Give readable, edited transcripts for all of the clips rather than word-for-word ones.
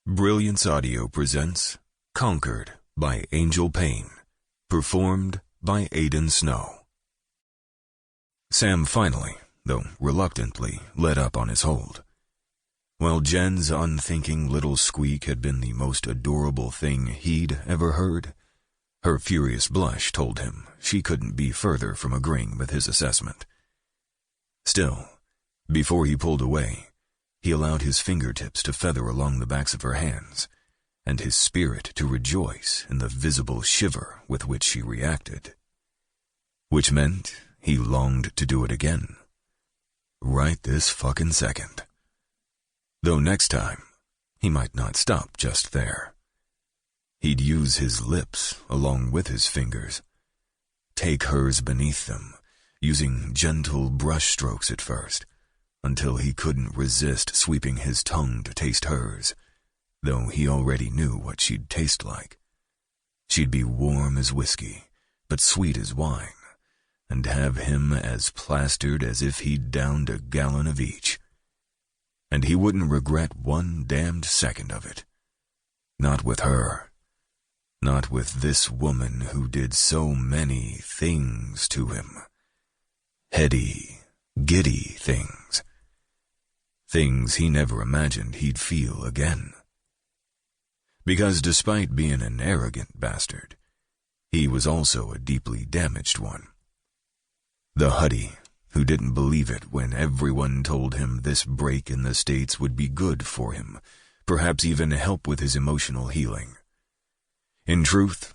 Brilliance Audio presents Conquered by Angel Payne, performed by Aiden Snow. Sam finally, though reluctantly, let up on his hold. While Jen's unthinking little squeak had been the most adorable thing he'd ever heard, her furious blush told him she couldn't be further from agreeing with his assessment. Still, before he pulled away, he allowed his fingertips to feather along the backs of her hands, and his spirit to rejoice in the visible shiver with which she reacted. Which meant he longed to do it again. Right this fucking second. Though next time, he might not stop just there. He'd use his lips along with his fingers, take hers beneath them, using gentle brush strokes at first, until he couldn't resist sweeping his tongue to taste hers, though he already knew what she'd taste like. She'd be warm as whiskey, but sweet as wine, and have him as plastered as if he'd downed a gallon of each. And he wouldn't regret one damned second of it. Not with her. Not with this woman who did so many things to him. Heady, giddy things. Things he never imagined he'd feel again. Because despite being an arrogant bastard, he was also a deeply damaged one. The huddy who didn't believe it when everyone told him this break in the States would be good for him, perhaps even help with his emotional healing. In truth,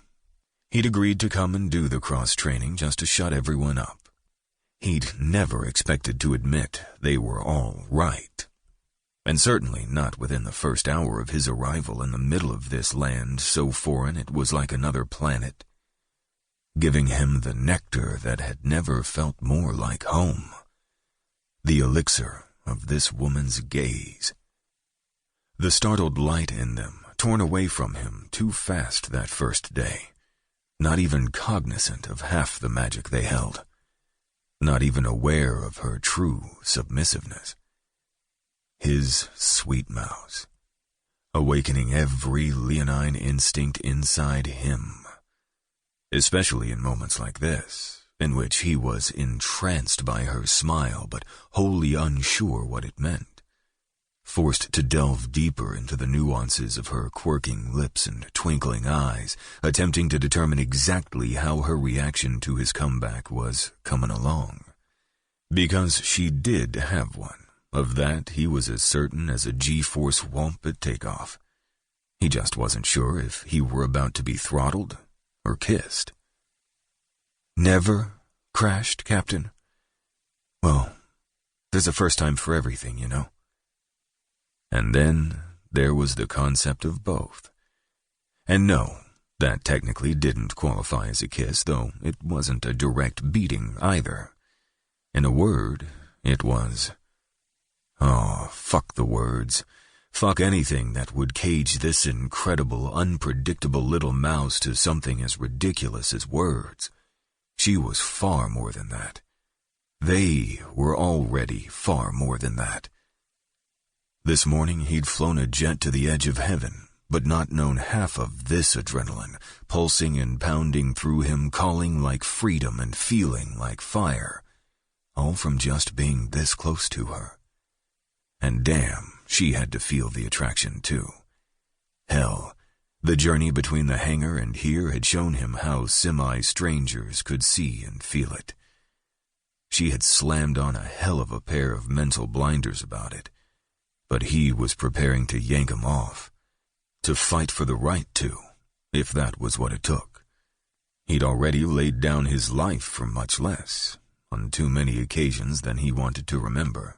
he'd agreed to come and do the cross-training just to shut everyone up. He'd never expected to admit they were all right. And certainly not within the first hour of his arrival in the middle of this land so foreign it was like another planet, giving him the nectar that had never felt more like home, the elixir of this woman's gaze. The startled light in them torn away from him too fast that first day, not even cognizant of half the magic they held. Not even aware of her true submissiveness. His sweet mouse, awakening every leonine instinct inside him, especially in moments like this, in which he was entranced by her smile but wholly unsure what it meant, forced to delve deeper into the nuances of her quirking lips and twinkling eyes, attempting to determine exactly how her reaction to his comeback was coming along. Because she did have one. Of that he was as certain as a G-force whomp at takeoff. He just wasn't sure if he were about to be throttled or kissed. Never crashed, Captain? Well, there's a first time for everything, you know. And then there was the concept of both. And no, that technically didn't qualify as a kiss, though it wasn't a direct beating either. In a word, it was... Oh, fuck the words. Fuck anything that would cage this incredible, unpredictable little mouse to something as ridiculous as words. She was far more than that. They were already far more than that. This morning he'd flown a jet to the edge of heaven, but not known half of this adrenaline, pulsing and pounding through him, calling like freedom and feeling like fire, all from just being this close to her. And damn, she had to feel the attraction too. Hell, the journey between the hangar and here had shown him how semi-strangers could see and feel it. She had slammed on a hell of a pair of mental blinders about it, but he was preparing to yank 'em off, to fight for the right to, if that was what it took. He'd already laid down his life for much less, on too many occasions than he wanted to remember.